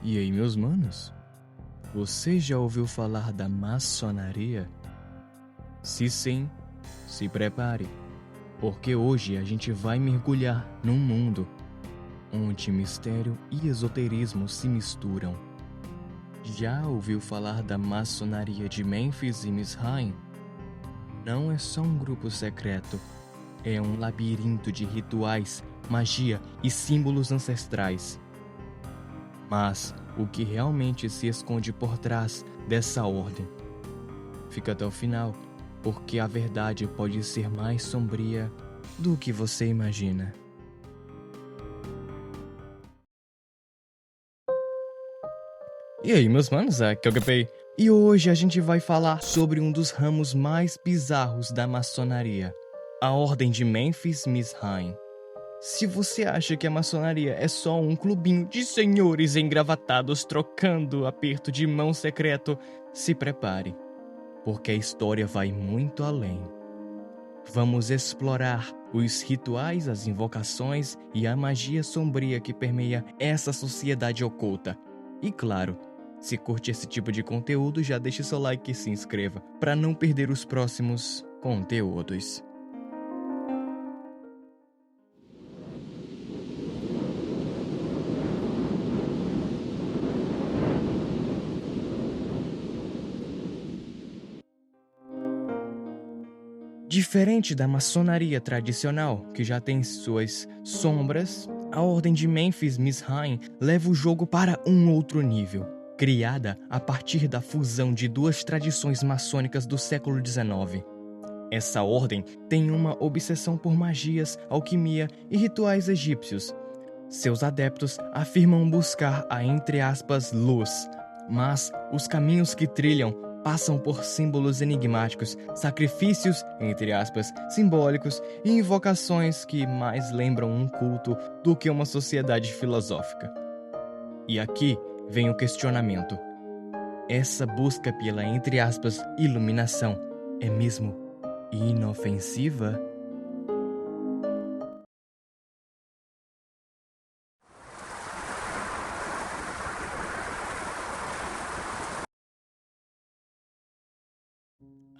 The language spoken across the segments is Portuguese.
E aí, meus manos? Você já ouviu falar da maçonaria? Se sim, se prepare, porque hoje a gente vai mergulhar num mundo onde mistério e esoterismo se misturam. Já ouviu falar da maçonaria de Mênfis e Misraim? Não é só um grupo secreto, é um labirinto de rituais, magia e símbolos ancestrais. Mas o que realmente se esconde por trás dessa ordem? Fica até o final, porque a verdade pode ser mais sombria do que você imagina. E aí, meus manos, aqui é o GP. E hoje a gente vai falar sobre um dos ramos mais bizarros da maçonaria, a Ordem de Mênfis Misraim. Se você acha que a maçonaria é só um clubinho de senhores engravatados trocando aperto de mão secreto, se prepare, porque a história vai muito além. Vamos explorar os rituais, as invocações e a magia sombria que permeia essa sociedade oculta. E claro, se curte esse tipo de conteúdo, já deixe seu like e se inscreva para não perder os próximos conteúdos. Diferente da maçonaria tradicional, que já tem suas sombras, a Ordem de Mênfis Misraim leva o jogo para um outro nível. Criada a partir da fusão de duas tradições maçônicas do século XIX. Essa ordem tem uma obsessão por magias, alquimia e rituais egípcios. Seus adeptos afirmam buscar a, entre aspas, luz, mas os caminhos que trilham passam por símbolos enigmáticos, sacrifícios, entre aspas, simbólicos e invocações que mais lembram um culto do que uma sociedade filosófica. E aqui vem o questionamento. Essa busca pela, entre aspas, iluminação é mesmo inofensiva?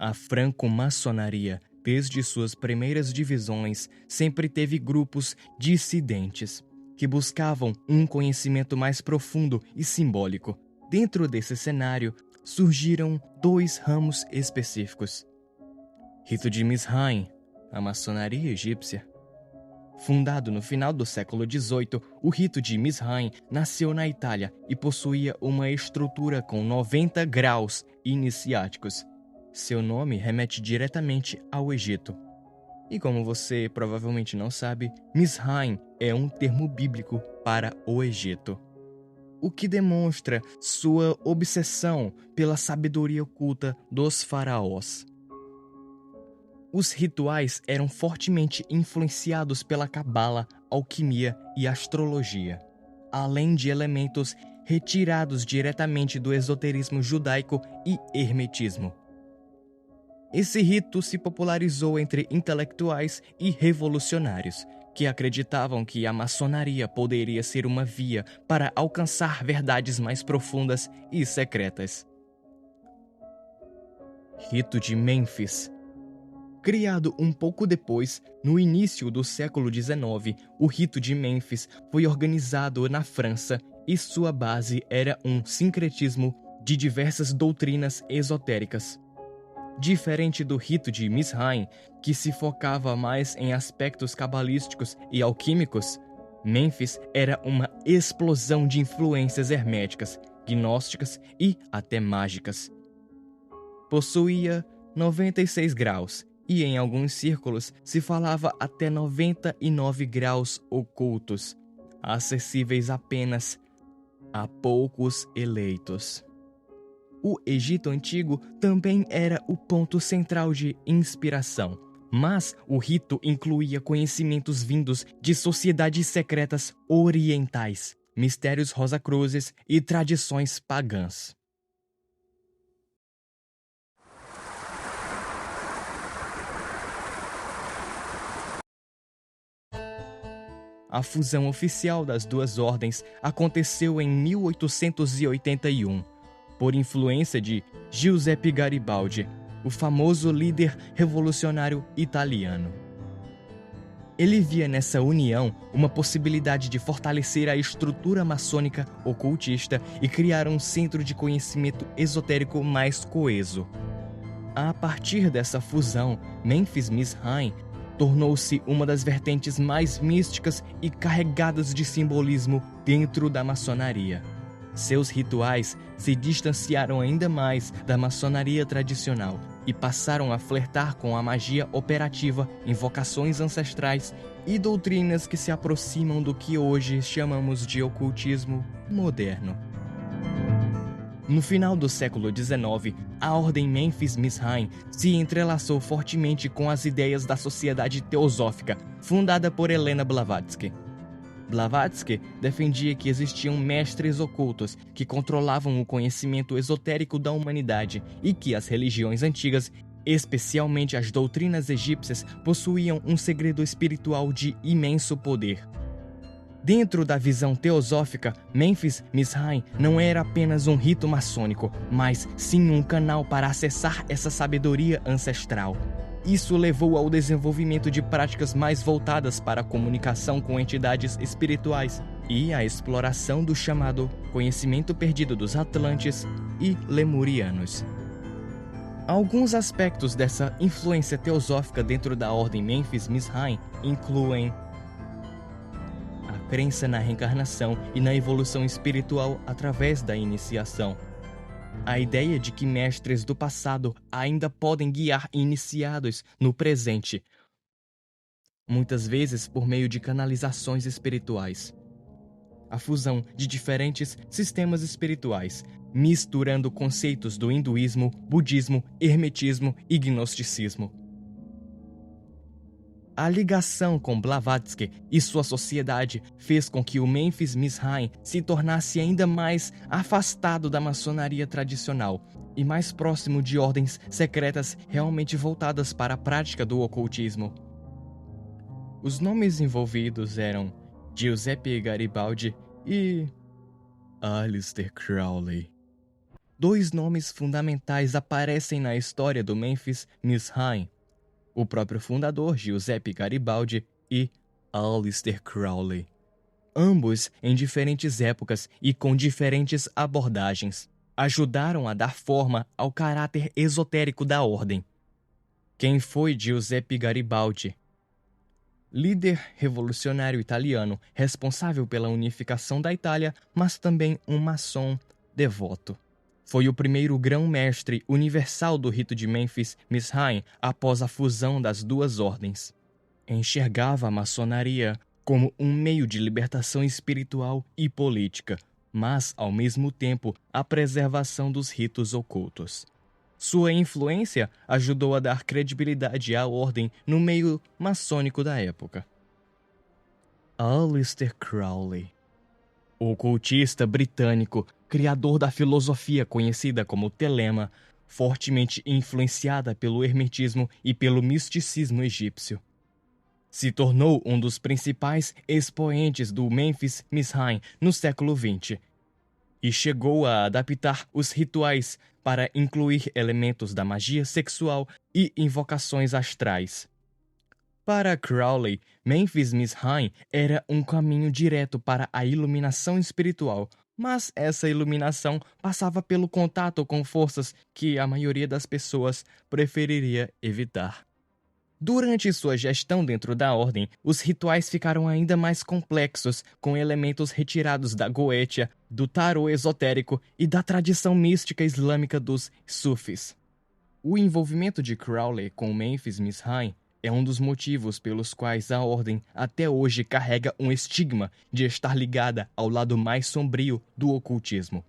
A franco-maçonaria, desde suas primeiras divisões, sempre teve grupos dissidentes, que buscavam um conhecimento mais profundo e simbólico. Dentro desse cenário, surgiram dois ramos específicos. Rito de Misraim, a maçonaria egípcia. Fundado no final do século XVIII, o rito de Misraim nasceu na Itália e possuía uma estrutura com 90 graus iniciáticos. Seu nome remete diretamente ao Egito. E como você provavelmente não sabe, Misraim é um termo bíblico para o Egito, o que demonstra sua obsessão pela sabedoria oculta dos faraós. Os rituais eram fortemente influenciados pela cabala, alquimia e astrologia, além de elementos retirados diretamente do esoterismo judaico e hermetismo. Esse rito se popularizou entre intelectuais e revolucionários, que acreditavam que a maçonaria poderia ser uma via para alcançar verdades mais profundas e secretas. Rito de Mênfis. Criado um pouco depois, no início do século XIX, o Rito de Mênfis foi organizado na França e sua base era um sincretismo de diversas doutrinas esotéricas. Diferente do Rito de Misraim, que se focava mais em aspectos cabalísticos e alquímicos, Mênfis era uma explosão de influências herméticas, gnósticas e até mágicas. Possuía 96 graus, e em alguns círculos se falava até 99 graus ocultos, acessíveis apenas a poucos eleitos. O Egito Antigo também era o ponto central de inspiração, mas o rito incluía conhecimentos vindos de sociedades secretas orientais, mistérios rosacruzes e tradições pagãs. A fusão oficial das duas ordens aconteceu em 1881, por influência de Giuseppe Garibaldi, o famoso líder revolucionário italiano. Ele via nessa união uma possibilidade de fortalecer a estrutura maçônica ocultista e criar um centro de conhecimento esotérico mais coeso. A partir dessa fusão, Memphis Mizraim tornou-se uma das vertentes mais místicas e carregadas de simbolismo dentro da maçonaria. Seus rituais se distanciaram ainda mais da maçonaria tradicional e passaram a flertar com a magia operativa, invocações ancestrais e doutrinas que se aproximam do que hoje chamamos de ocultismo moderno. No final do século XIX, a Ordem Memphis Mizraim se entrelaçou fortemente com as ideias da Sociedade Teosófica, fundada por Helena Blavatsky. Blavatsky defendia que existiam mestres ocultos que controlavam o conhecimento esotérico da humanidade e que as religiões antigas, especialmente as doutrinas egípcias, possuíam um segredo espiritual de imenso poder. Dentro da visão teosófica, Memphis Mizraim não era apenas um rito maçônico, mas sim um canal para acessar essa sabedoria ancestral. Isso levou ao desenvolvimento de práticas mais voltadas para a comunicação com entidades espirituais e à exploração do chamado conhecimento perdido dos Atlantes e Lemurianos. Alguns aspectos dessa influência teosófica dentro da Ordem Memphis Mizraim incluem a crença na reencarnação e na evolução espiritual através da iniciação. A ideia de que mestres do passado ainda podem guiar iniciados no presente, muitas vezes por meio de canalizações espirituais. A fusão de diferentes sistemas espirituais, misturando conceitos do hinduísmo, budismo, hermetismo e gnosticismo. A ligação com Blavatsky e sua sociedade fez com que o Memphis Mizraim se tornasse ainda mais afastado da maçonaria tradicional e mais próximo de ordens secretas realmente voltadas para a prática do ocultismo. Os nomes envolvidos eram Giuseppe Garibaldi e Aleister Crowley. Dois nomes fundamentais aparecem na história do Memphis Mizraim: o próprio fundador, Giuseppe Garibaldi, e Aleister Crowley. Ambos em diferentes épocas e com diferentes abordagens, ajudaram a dar forma ao caráter esotérico da ordem. Quem foi Giuseppe Garibaldi? Líder revolucionário italiano, responsável pela unificação da Itália, mas também um maçom devoto. Foi o primeiro grão-mestre universal do rito de Memphis Mizraim após a fusão das duas ordens. Enxergava a maçonaria como um meio de libertação espiritual e política, mas, ao mesmo tempo, a preservação dos ritos ocultos. Sua influência ajudou a dar credibilidade à ordem no meio maçônico da época. Aleister Crowley, ocultista britânico, criador da filosofia conhecida como Telema, fortemente influenciada pelo hermetismo e pelo misticismo egípcio. Se tornou um dos principais expoentes do Memphis Mizraim no século XX e chegou a adaptar os rituais para incluir elementos da magia sexual e invocações astrais. Para Crowley, Memphis Mizraim era um caminho direto para a iluminação espiritual, mas essa iluminação passava pelo contato com forças que a maioria das pessoas preferiria evitar. Durante sua gestão dentro da ordem, os rituais ficaram ainda mais complexos, com elementos retirados da Goetia, do tarô esotérico e da tradição mística islâmica dos Sufis. O envolvimento de Crowley com Memphis Mizraim é um dos motivos pelos quais a ordem até hoje carrega um estigma de estar ligada ao lado mais sombrio do ocultismo.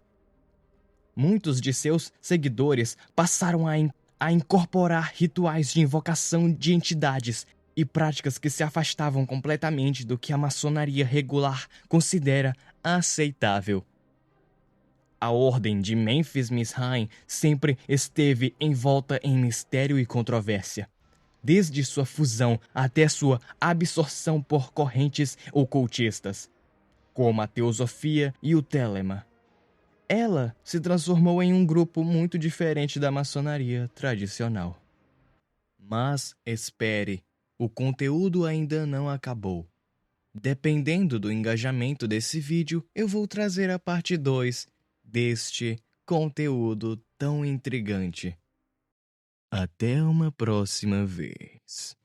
Muitos de seus seguidores passaram a incorporar rituais de invocação de entidades e práticas que se afastavam completamente do que a maçonaria regular considera aceitável. A ordem de Memphis Mizraim sempre esteve envolta em mistério e controvérsia. desde sua fusão até sua absorção por correntes ocultistas, como a Teosofia e o Telema. Ela se transformou em um grupo muito diferente da maçonaria tradicional. Mas espere, o conteúdo ainda não acabou. Dependendo do engajamento desse vídeo, eu vou trazer a parte 2 deste conteúdo tão intrigante. Até uma próxima vez.